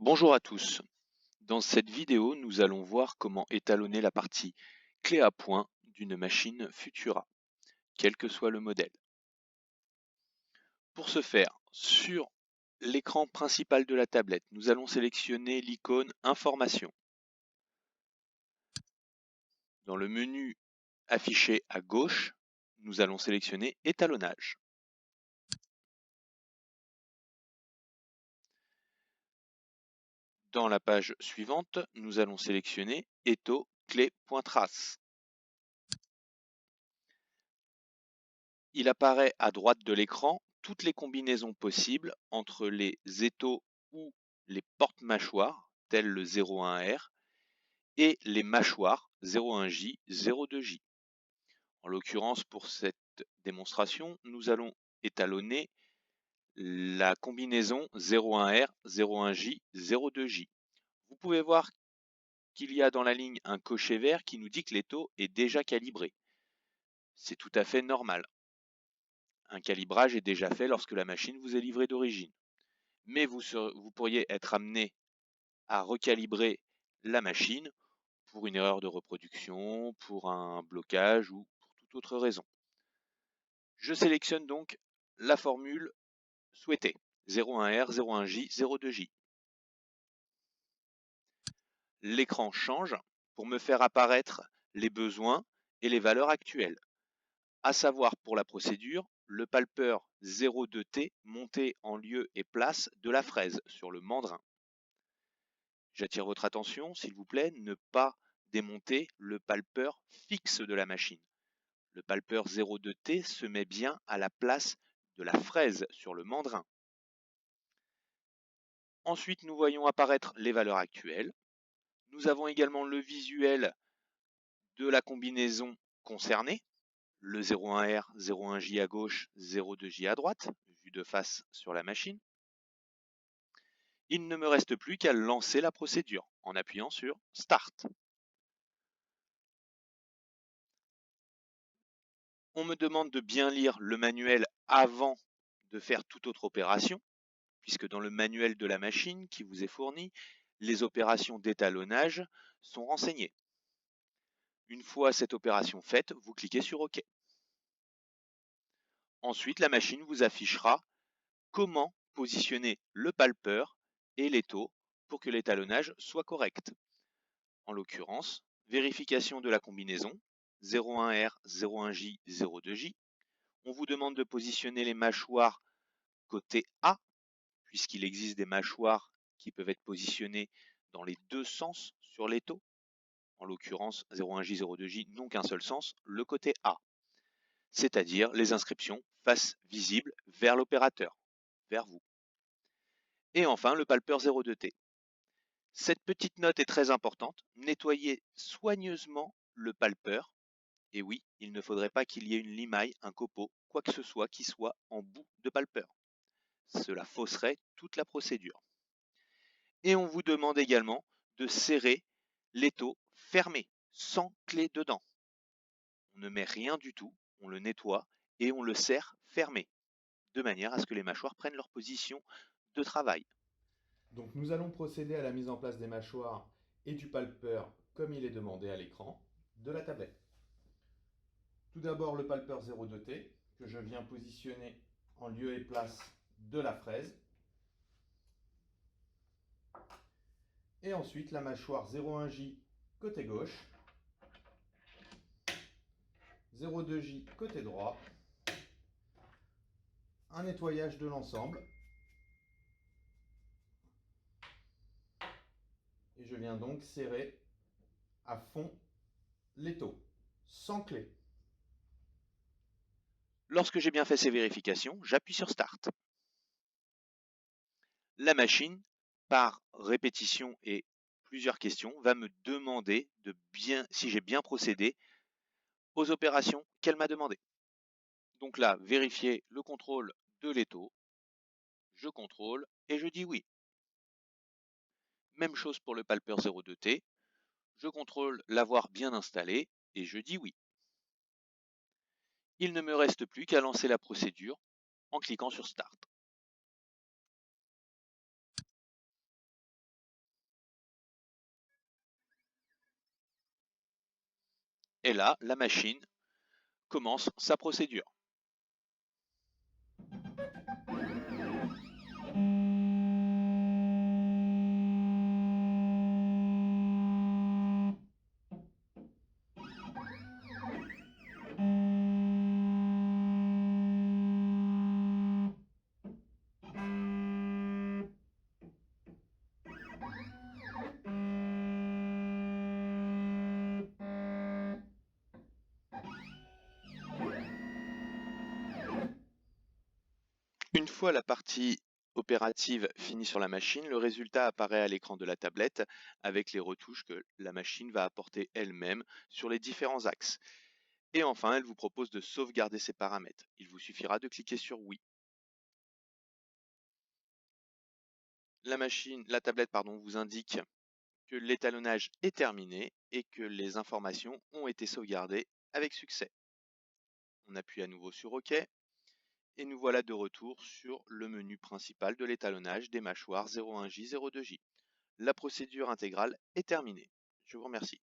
Bonjour à tous. Dans cette vidéo, nous allons voir comment étalonner la partie clé à point d'une machine Futura, quel que soit le modèle. Pour ce faire, sur l'écran principal de la tablette, nous allons sélectionner l'icône Information. Dans le menu affiché à gauche, nous allons sélectionner Étalonnage. Dans la page suivante, nous allons sélectionner Étau clé point trace. Il apparaît à droite de l'écran toutes les combinaisons possibles entre les étaux ou les porte-mâchoires, tels le 01R, et les mâchoires 01J, 02J. En l'occurrence, pour cette démonstration, nous allons étalonner la combinaison 01R, 01J, 02J. Vous pouvez voir qu'il y a dans la ligne un cocher vert qui nous dit que l'étau est déjà calibré. C'est tout à fait normal. Un calibrage est déjà fait lorsque la machine vous est livrée d'origine. Mais vous pourriez être amené à recalibrer la machine pour une erreur de reproduction, pour un blocage ou pour toute autre raison. Je sélectionne donc la formule souhaitée, 01R, 01J, 02J. L'écran change pour me faire apparaître les besoins et les valeurs actuelles. À savoir pour la procédure, le palpeur 02T monté en lieu et place de la fraise sur le mandrin. J'attire votre attention, s'il vous plaît, ne pas démonter le palpeur fixe de la machine. Le palpeur 02T se met bien à la place de la fraise sur le mandrin. Ensuite, nous voyons apparaître les valeurs actuelles. Nous avons également le visuel de la combinaison concernée, le 01R, 01J à gauche, 02J à droite, vu de face sur la machine. Il ne me reste plus qu'à lancer la procédure en appuyant sur Start. On me demande de bien lire le manuel avant de faire toute autre opération, puisque dans le manuel de la machine qui vous est fourni, les opérations d'étalonnage sont renseignées. Une fois cette opération faite, vous cliquez sur OK. Ensuite, la machine vous affichera comment positionner le palpeur et l'étau pour que l'étalonnage soit correct. En l'occurrence, vérification de la combinaison 01R, 01J, 02J. On vous demande de positionner les mâchoires côté A, puisqu'il existe des mâchoires qui peuvent être positionnées dans les deux sens sur l'étau. En l'occurrence, 01J, 02J n'ont qu'un seul sens, le côté A. C'est-à-dire les inscriptions face visible vers l'opérateur, vers vous. Et enfin, le palpeur 02T. Cette petite note est très importante. Nettoyez soigneusement le palpeur. Et oui, il ne faudrait pas qu'il y ait une limaille, un copeau, quoi que ce soit qui soit en bout de palpeur. Cela fausserait toute la procédure. Et on vous demande également de serrer l'étau fermé, sans clé dedans. On ne met rien du tout, on le nettoie et on le serre fermé, de manière à ce que les mâchoires prennent leur position de travail. Donc nous allons procéder à la mise en place des mâchoires et du palpeur comme il est demandé à l'écran de la tablette. Tout d'abord le palpeur 02T que je viens positionner en lieu et place de la fraise. Et ensuite la mâchoire 01J côté gauche, 02J côté droit. Un nettoyage de l'ensemble. Et je viens donc serrer à fond l'étau, sans clé. Lorsque j'ai bien fait ces vérifications, j'appuie sur Start. La machine, par répétition et plusieurs questions, va me demander si j'ai bien procédé aux opérations qu'elle m'a demandées. Donc là, vérifier le contrôle de l'étau, je contrôle et je dis oui. Même chose pour le palpeur 02T, je contrôle l'avoir bien installé et je dis oui. Il ne me reste plus qu'à lancer la procédure en cliquant sur Start. Et là, la machine commence sa procédure. Une fois la partie opérative finie sur la machine, le résultat apparaît à l'écran de la tablette avec les retouches que la machine va apporter elle-même sur les différents axes. Et enfin, elle vous propose de sauvegarder ces paramètres. Il vous suffira de cliquer sur Oui. La tablette vous indique que l'étalonnage est terminé et que les informations ont été sauvegardées avec succès. On appuie à nouveau sur OK et nous voilà de retour sur le menu principal de l'étalonnage des mâchoires 01J, 02J. La procédure intégrale est terminée. Je vous remercie.